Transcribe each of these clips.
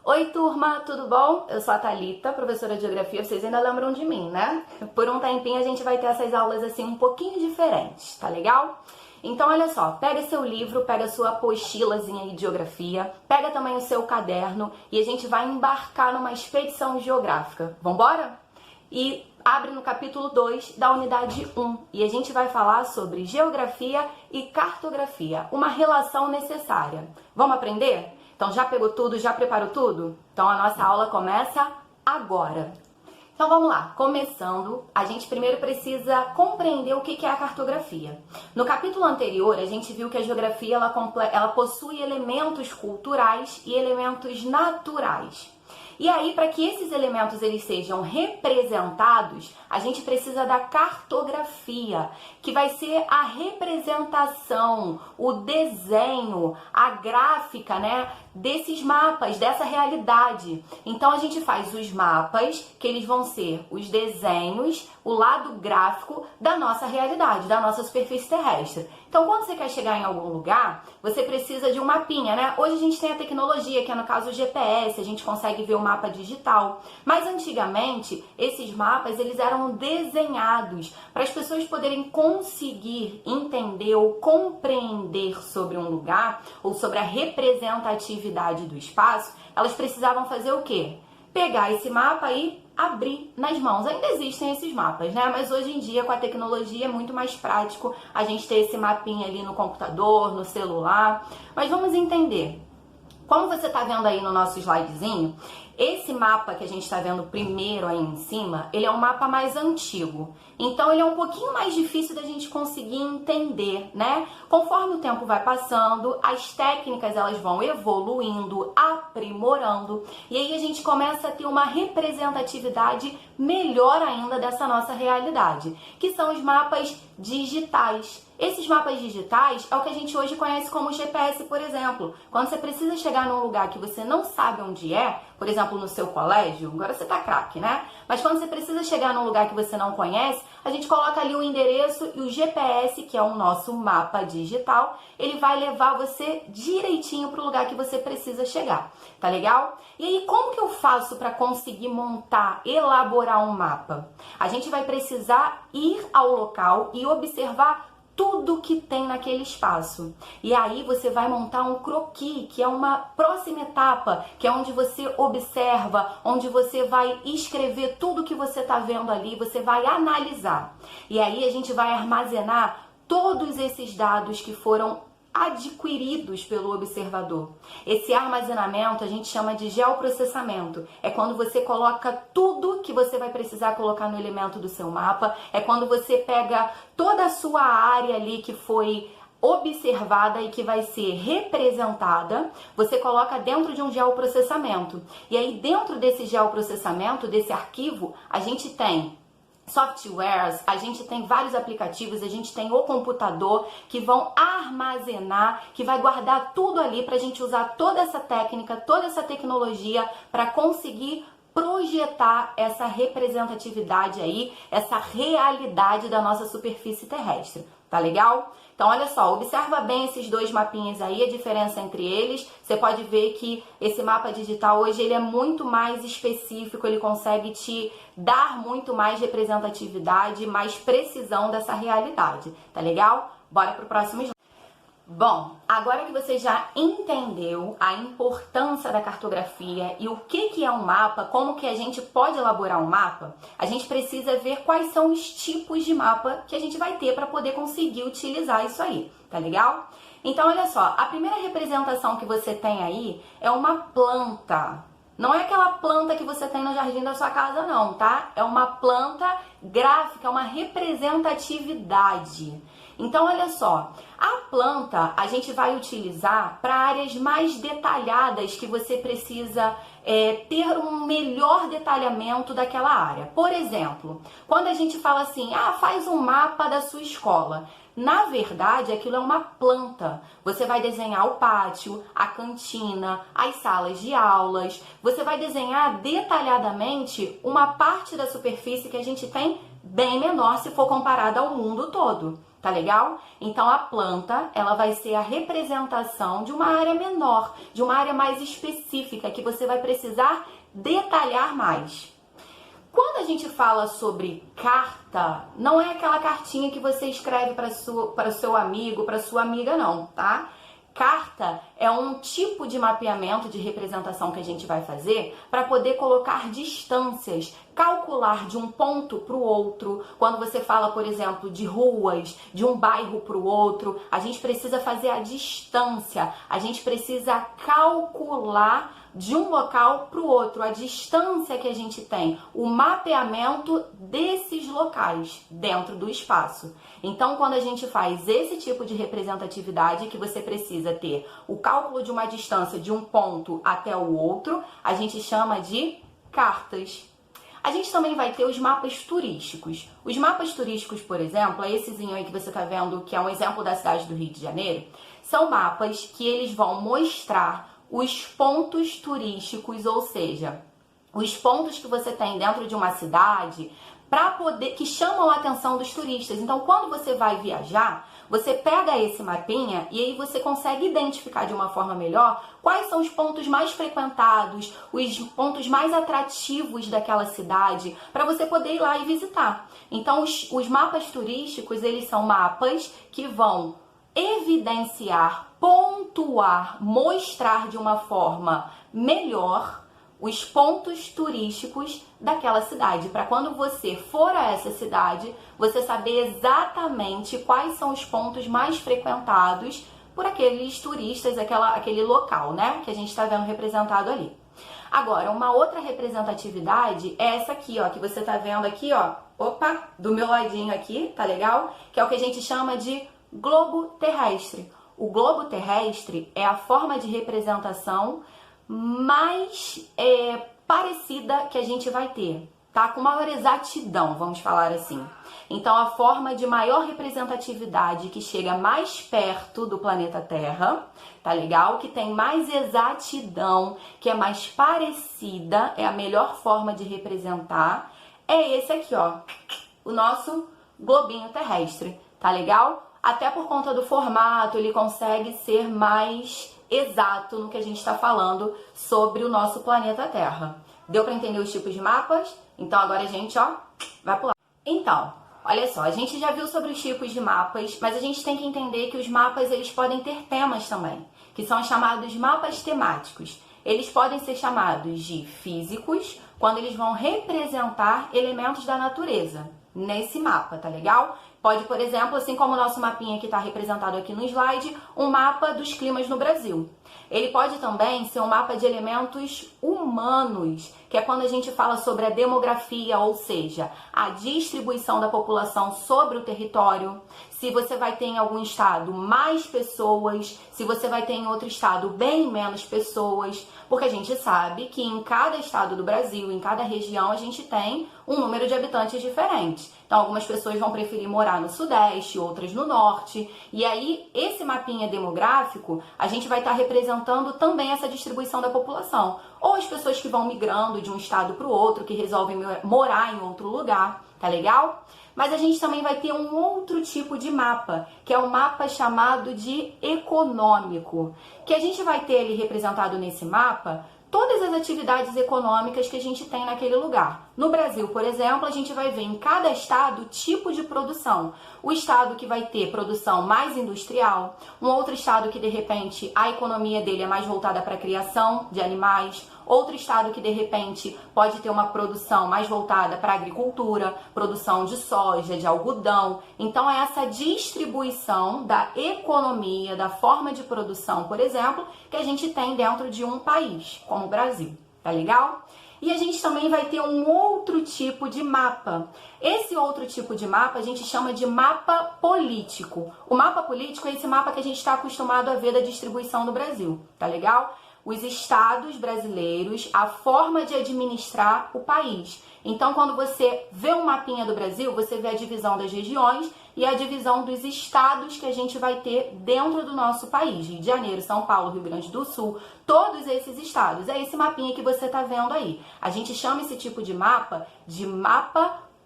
Oi, turma, tudo bom? Eu sou a Thalita, professora de Geografia. Vocês ainda lembram de mim, né? Por um tempinho a gente vai ter essas aulas assim um pouquinho diferentes, tá legal? Então, olha só, pega seu livro, pega sua apostilazinha aí de Geografia, pega também o seu caderno e a gente vai embarcar numa expedição geográfica. Vambora? E abre no capítulo 2 da unidade 1 e a gente vai falar sobre geografia e cartografia, uma relação necessária. Vamos aprender? Então já pegou tudo, já preparou tudo? Então a nossa aula começa agora. Então vamos lá, começando, a gente primeiro precisa compreender o que é a cartografia. No capítulo anterior, a gente viu que a geografia ela possui elementos culturais e elementos naturais. E aí, para que esses elementos eles sejam representados, a gente precisa da cartografia, que vai ser a representação, o desenho, a gráfica, né, desses mapas, dessa realidade. Então, a gente faz os mapas, que eles vão ser os desenhos, o lado gráfico da nossa realidade, da nossa superfície terrestre. Então, quando você quer chegar em algum lugar, você precisa de um mapinha, né? Hoje a gente tem a tecnologia, que é no caso o GPS, a gente consegue ver o mapa digital. Mas antigamente, esses mapas, eles eram desenhados para as pessoas poderem conseguir entender ou compreender sobre um lugar ou sobre a representatividade do espaço. Elas precisavam fazer o quê? Pegar esse mapa e abrir nas mãos. Ainda existem esses mapas, né? Mas hoje em dia, com a tecnologia, é muito mais prático a gente ter esse mapinha ali no computador, no celular. Mas vamos entender. Como você está vendo aí no nosso slidezinho, esse mapa que a gente está vendo primeiro aí em cima, ele é um mapa mais antigo. Então, ele é um pouquinho mais difícil da gente conseguir entender, né? Conforme o tempo vai passando, as técnicas elas vão evoluindo, aprimorando. E aí a gente começa a ter uma representatividade melhor ainda dessa nossa realidade, que são os mapas digitais. Esses mapas digitais é o que a gente hoje conhece como GPS, por exemplo. Quando você precisa chegar num lugar que você não sabe onde é, por exemplo, no seu colégio, agora você tá craque, né? Mas quando você precisa chegar num lugar que você não conhece, a gente coloca ali o endereço e o GPS, que é o nosso mapa digital, ele vai levar você direitinho para o lugar que você precisa chegar, tá legal? E aí, como que eu faço para conseguir montar, elaborar um mapa? A gente vai precisar ir ao local e observar tudo que tem naquele espaço. E aí você vai montar um croquis, que é uma próxima etapa, que é onde você observa, onde você vai escrever tudo que você está vendo ali, você vai analisar. E aí a gente vai armazenar todos esses dados que foram adquiridos pelo observador. Esse armazenamento a gente chama de geoprocessamento. É quando você coloca tudo que você vai precisar colocar no elemento do seu mapa, é quando você pega toda a sua área ali que foi observada e que vai ser representada, você coloca dentro de um geoprocessamento. E aí dentro desse geoprocessamento, desse arquivo, a gente tem softwares, a gente tem vários aplicativos, a gente tem o computador que vão armazenar, que vai guardar tudo ali para a gente usar toda essa técnica, toda essa tecnologia para conseguir projetar essa representatividade aí, essa realidade da nossa superfície terrestre. Tá legal? Então, olha só, observa bem esses dois mapinhas aí, a diferença entre eles. Você pode ver que esse mapa digital hoje ele é muito mais específico, ele consegue te dar muito mais representatividade, mais precisão dessa realidade. Tá legal? Bora pro próximo slide. Bom, agora que você já entendeu a importância da cartografia e o que é um mapa, como que a gente pode elaborar um mapa, a gente precisa ver quais são os tipos de mapa que a gente vai ter para poder conseguir utilizar isso aí, tá legal? Então, olha só, a primeira representação que você tem aí é uma planta. Não é aquela planta que você tem no jardim da sua casa, não, tá? É uma planta gráfica, uma representatividade. Então, olha só, a planta a gente vai utilizar para áreas mais detalhadas que você precisa ter um melhor detalhamento daquela área. Por exemplo, quando a gente fala assim, faz um mapa da sua escola. Na verdade, aquilo é uma planta. Você vai desenhar o pátio, a cantina, as salas de aulas. Você vai desenhar detalhadamente uma parte da superfície que a gente tem bem menor se for comparada ao mundo todo. tá legal? Então a planta, ela vai ser a representação de uma área menor, de uma área mais específica, que você vai precisar detalhar mais. Quando a gente fala sobre carta, não é aquela cartinha que você escreve para o seu amigo, para sua amiga, não, tá? Carta é um tipo de mapeamento de representação que a gente vai fazer para poder colocar distâncias, calcular de um ponto para o outro. Quando você fala, por exemplo, de ruas, de um bairro para o outro, a gente precisa fazer a distância, a gente precisa calcular de um local para o outro, a distância que a gente tem, o mapeamento desses locais dentro do espaço. Então, quando a gente faz esse tipo de representatividade, que você precisa ter o cálculo de uma distância de um ponto até o outro, a gente chama de cartas. A gente também vai ter os mapas turísticos. Os mapas turísticos, por exemplo, é essezinho aí que você está vendo, que é um exemplo da cidade do Rio de Janeiro, são mapas que eles vão mostrar os pontos turísticos, ou seja, os pontos que você tem dentro de uma cidade para poder que chamam a atenção dos turistas. Então, quando você vai viajar, você pega esse mapinha e aí você consegue identificar de uma forma melhor quais são os pontos mais frequentados, os pontos mais atrativos daquela cidade, para você poder ir lá e visitar. Então, os mapas turísticos, eles são mapas que vão evidenciar, pontuar, mostrar de uma forma melhor os pontos turísticos daquela cidade, para quando você for a essa cidade, você saber exatamente quais são os pontos mais frequentados por aqueles turistas, aquele local, né, que a gente está vendo representado ali. Agora, uma outra representatividade é essa aqui, ó, que você tá vendo aqui, ó, opa, do meu ladinho aqui, tá legal? Que é o que a gente chama de globo terrestre. O globo terrestre é a forma de representação mais parecida que a gente vai ter, tá? Com maior exatidão, vamos falar assim. Então, a forma de maior representatividade que chega mais perto do planeta Terra, tá legal? Que tem mais exatidão, que é mais parecida, é a melhor forma de representar, é esse aqui, ó, o nosso globinho terrestre, tá legal? Até por conta do formato, ele consegue ser mais exato no que a gente está falando sobre o nosso planeta Terra. Deu para entender os tipos de mapas? Então agora a gente, ó, vai pular. Então, olha só, a gente já viu sobre os tipos de mapas, mas a gente tem que entender que os mapas, eles podem ter temas também, que são chamados mapas temáticos. Eles podem ser chamados de físicos, quando eles vão representar elementos da natureza nesse mapa, tá legal? Pode, por exemplo, assim como o nosso mapinha que está representado aqui no slide, um mapa dos climas no Brasil. Ele pode também ser um mapa de elementos humanos, que é quando a gente fala sobre a demografia, ou seja, a distribuição da população sobre o território. Se você vai ter em algum estado mais pessoas, se você vai ter em outro estado bem menos pessoas, porque a gente sabe que em cada estado do Brasil, em cada região, a gente tem um número de habitantes diferente. Então, algumas pessoas vão preferir morar no Sudeste, outras no Norte. E aí, esse mapinha demográfico, a gente vai estar representando também essa distribuição da população. Ou as pessoas que vão migrando de um estado para o outro, que resolvem morar em outro lugar, tá legal? Mas a gente também vai ter um outro tipo de mapa, que é um mapa chamado de econômico, que a gente vai ter ali representado nesse mapa todas as atividades econômicas que a gente tem naquele lugar. No Brasil, por exemplo, a gente vai ver em cada estado o tipo de produção. O estado que vai ter produção mais industrial, um outro estado que de repente a economia dele é mais voltada para a criação de animais, outro estado que de repente pode ter uma produção mais voltada para a agricultura, produção de soja, de algodão. Então é essa distribuição da economia, da forma de produção, por exemplo, que a gente tem dentro de um país, como o Brasil, tá legal? E a gente também vai ter um outro tipo de mapa. Esse outro tipo de mapa a gente chama de mapa político. O mapa político é esse mapa que a gente está acostumado a ver da distribuição do Brasil, tá legal? Os estados brasileiros, a forma de administrar o país. Então, quando você vê um mapinha do Brasil, você vê a divisão das regiões e a divisão dos estados que a gente vai ter dentro do nosso país. Rio de Janeiro, São Paulo, Rio Grande do Sul, todos esses estados. É esse mapinha que você está vendo aí. A gente chama esse tipo de mapa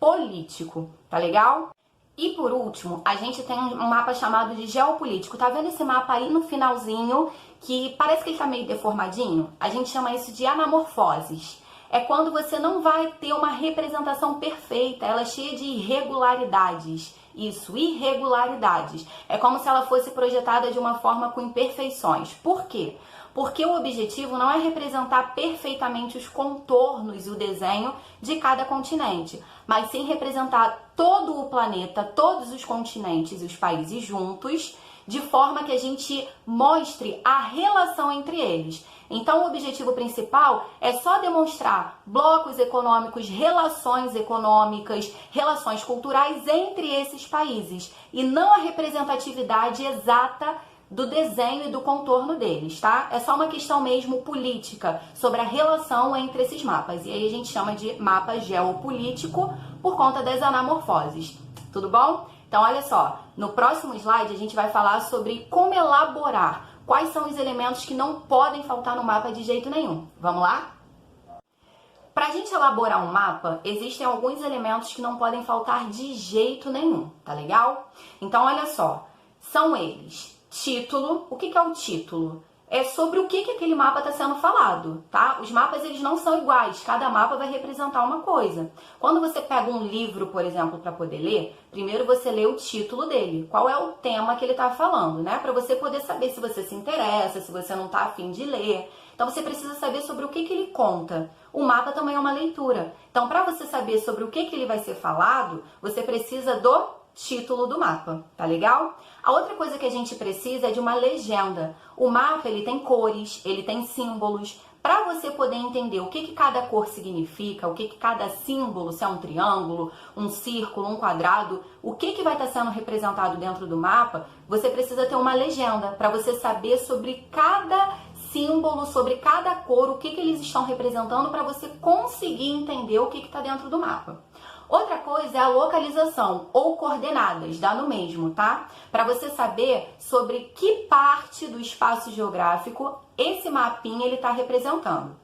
político, tá legal? E por último, a gente tem um mapa chamado de geopolítico. Tá vendo esse mapa aí no finalzinho, que parece que ele tá meio deformadinho? A gente chama isso de anamorfoses. É quando você não vai ter uma representação perfeita, ela é cheia de irregularidades. Isso, irregularidades. É como se ela fosse projetada de uma forma com imperfeições. Por quê? Porque o objetivo não é representar perfeitamente os contornos e o desenho de cada continente, mas sim representar todo o planeta, todos os continentes e os países juntos, de forma que a gente mostre a relação entre eles. Então, o objetivo principal é só demonstrar blocos econômicos, relações econômicas, relações culturais entre esses países, e não a representatividade exata do desenho e do contorno deles, tá? É só uma questão mesmo política sobre a relação entre esses mapas. E aí a gente chama de mapa geopolítico por conta das anamorfoses. Tudo bom? Então, olha só, no próximo slide a gente vai falar sobre como elaborar, quais são os elementos que não podem faltar no mapa de jeito nenhum. Vamos lá? Para a gente elaborar um mapa, existem alguns elementos que não podem faltar de jeito nenhum, tá legal? Então, olha só, são eles: título. O que é o título? É sobre o que aquele mapa está sendo falado, tá? Os mapas, eles não são iguais, cada mapa vai representar uma coisa. Quando você pega um livro, por exemplo, para poder ler, primeiro você lê o título dele, qual é o tema que ele está falando, né? Para você poder saber se você se interessa, se você não está afim de ler. Então você precisa saber sobre o que ele conta. O mapa também é uma leitura. Então, para você saber sobre o que ele vai ser falado, você precisa do título do mapa, tá legal? A outra coisa que a gente precisa é de uma legenda. O mapa, ele tem cores, ele tem símbolos. Para você poder entender o que cada cor significa, o que cada símbolo, se é um triângulo, um círculo, um quadrado, o que vai estar sendo representado dentro do mapa, você precisa ter uma legenda para você saber sobre cada símbolo, sobre cada cor, o que eles estão representando, para você conseguir entender o que está dentro do mapa. Outra coisa é a localização ou coordenadas, dá no mesmo, tá? Para você saber sobre que parte do espaço geográfico esse mapinha ele está representando.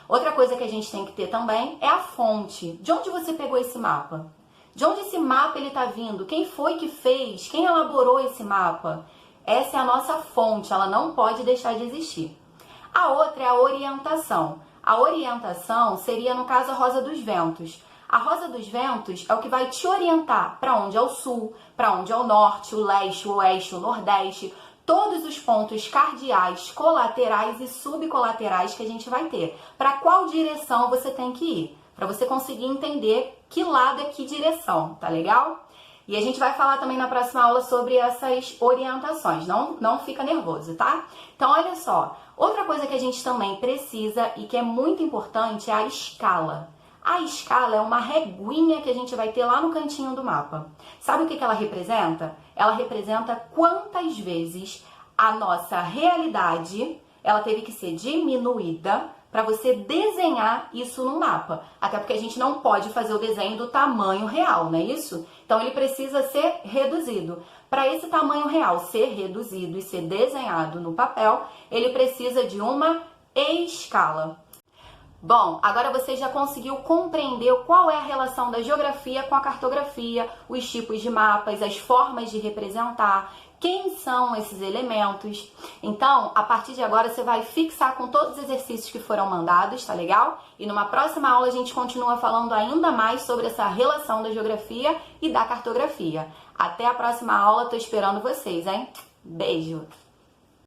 Outra coisa que a gente tem que ter também é a fonte. De onde você pegou esse mapa? De onde esse mapa ele está vindo? Quem foi que fez? Quem elaborou esse mapa? Essa é a nossa fonte, ela não pode deixar de existir. A outra é a orientação. A orientação seria, no caso, a Rosa dos Ventos. A Rosa dos Ventos é o que vai te orientar para onde é o sul, para onde é o norte, o leste, o oeste, o nordeste, todos os pontos cardeais, colaterais e subcolaterais que a gente vai ter. Para qual direção você tem que ir, para você conseguir entender que lado é que direção, tá legal? E a gente vai falar também na próxima aula sobre essas orientações, não fica nervoso, tá? Então, olha só, outra coisa que a gente também precisa e que é muito importante é a escala. A escala é uma reguinha que a gente vai ter lá no cantinho do mapa. Sabe o que ela representa? Ela representa quantas vezes a nossa realidade ela teve que ser diminuída para você desenhar isso no mapa. Até porque a gente não pode fazer o desenho do tamanho real, não é isso? Então ele precisa ser reduzido. Para esse tamanho real ser reduzido e ser desenhado no papel, ele precisa de uma escala. Bom, agora você já conseguiu compreender qual é a relação da geografia com a cartografia, os tipos de mapas, as formas de representar, quem são esses elementos. Então, a partir de agora você vai fixar com todos os exercícios que foram mandados, tá legal? E numa próxima aula a gente continua falando ainda mais sobre essa relação da geografia e da cartografia. Até a próxima aula, tô esperando vocês, hein? Beijo!